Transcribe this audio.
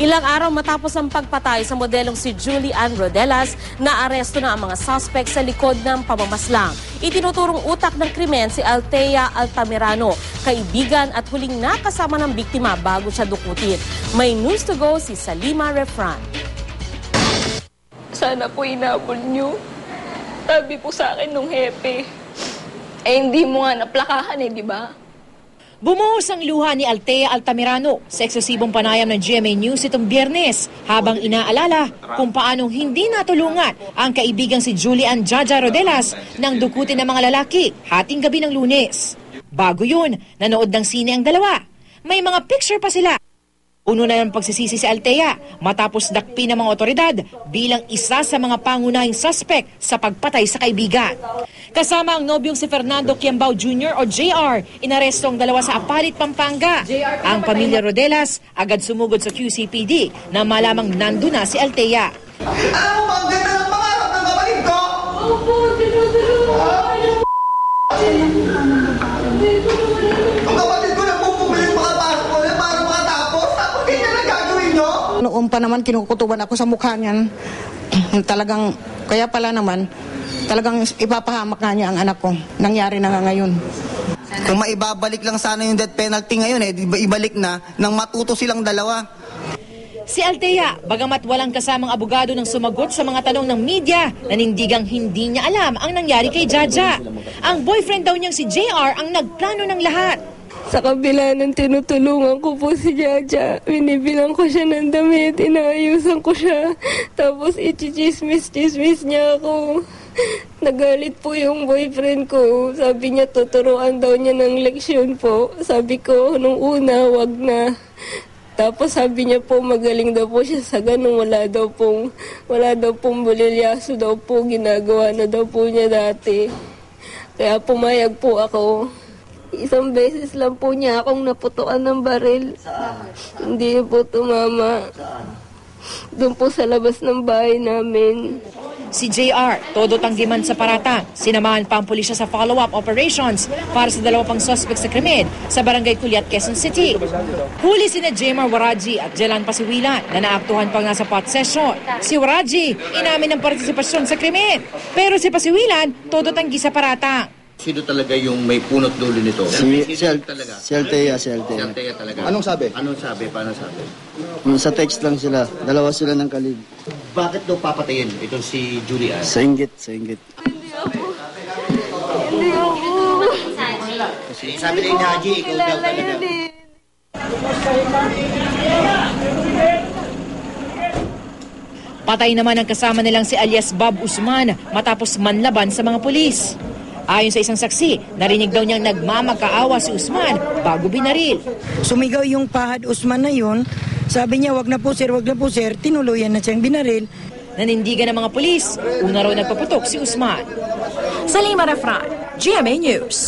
Ilang araw matapos ang pagpatay sa modelong si Julie Ann Rodelas, naaresto na ang mga suspect sa likod ng pamamaslang. Itinuturong utak ng krimen si Althea Altamirano, kaibigan at huling nakasama ng biktima bago siya dukutin. May news to go si Salima Refran. Sana po inabol niyo. Sabi po sa akin nung hepe. Hindi mo nga naplakahan di ba? Bumuhos ang luha ni Althea Altamirano sa eksesibong panayam ng GMA News itong Biyernes habang inaalala kung paanong hindi natulungan ang kaibigang si Julie Ann Jaja Rodelas nang dukutin ng mga lalaki hating gabi ng Lunes. Bago yun, nanood ng sine ang dalawa. May mga picture pa sila. Uno na ng pagsisisi si Althea matapos dakpi ng mga otoridad bilang isa sa mga pangunahing suspect sa pagpatay sa kaibigan. Kasama ang nobyong si Fernando Quiambao Jr. o JR, inaresto ang dalawa sa Apalit, Pampanga. Ang pamilya Rodelas agad sumugod sa QCPD na malamang nando na si Althea. Alam mo ba ang ganda ng pangarap ng kapatid ko? Opo, Ang kapatid ko nagpupumilit makapasok ko na para makatapos. Tapos ganyan ang gagawin nyo? Noon pa naman kinukutuban ako sa mukha niyan. Talagang, kaya pala naman, talagang ipapahamak nga niya ang anak ko. Nangyari na nga ngayon. Kung maibabalik lang sana yung death penalty ngayon ibalik na nang matuto silang dalawa. Si Althea, bagamat walang kasamang abogado ng sumagot sa mga tanong ng media, nanindigang hindi niya alam ang nangyari kay Jaja. Ang boyfriend daw niyang si JR ang nagplano ng lahat. Sa kabila ng tinutulungan ko po si Jaja, binibilang ko siya ng damit, inaayusan ko siya, tapos i-chismis niya ako. Nagalit po yung boyfriend ko. Sabi niya tuturuan daw niya ng leksyon po. Sabi ko nung una, wag na. Tapos sabi niya po magaling daw po siya sa ganun. Wala daw pong bulilyaso daw po. Ginagawa na daw po niya dati. Kaya pumayag po ako. Isang beses lang po niya akong naputuan ng baril. Hindi po tumama. Doon po sa labas ng bahay namin. Si JR, todo tanggiman sa paratang. Sinamahan pa ang pulisya sa follow-up operations para sa dalawa pang suspect sa krimen sa Barangay Culiat, Quezon City. Huli sina Jemar Waraji at Jelan Pasiwilan na naaktuhan pa nga sa pot session. Si Waraji, inamin ng partisipasyon sa krimen. Pero si Pasiwilan, todo tanggi sa paratang. Sino talaga yung may punot dulo nito? Si Althea. Si Althea talaga. Anong sabi? Paano sabi? Sa text lang sila. Dalawa sila ng kalib. Bakit daw papatayin itong si Julie Ann? Sa inggit. Hindi ako. Kasi sabi ni Haji, ikaw daw talaga. Patay naman ang kasama nilang si alias Bob Usman matapos manlaban sa mga pulis. Ayon sa isang saksi, narinig daw niyang nagmamakaawa si Usman bago binaril. Sumigaw yung Pahad Usman na yun. Sabi niya, wag na po sir. Tinuluyan na siyang binaril. Nanindigan ng mga pulis. Una raw nagpaputok si Usman. Salima Refran, GMA News.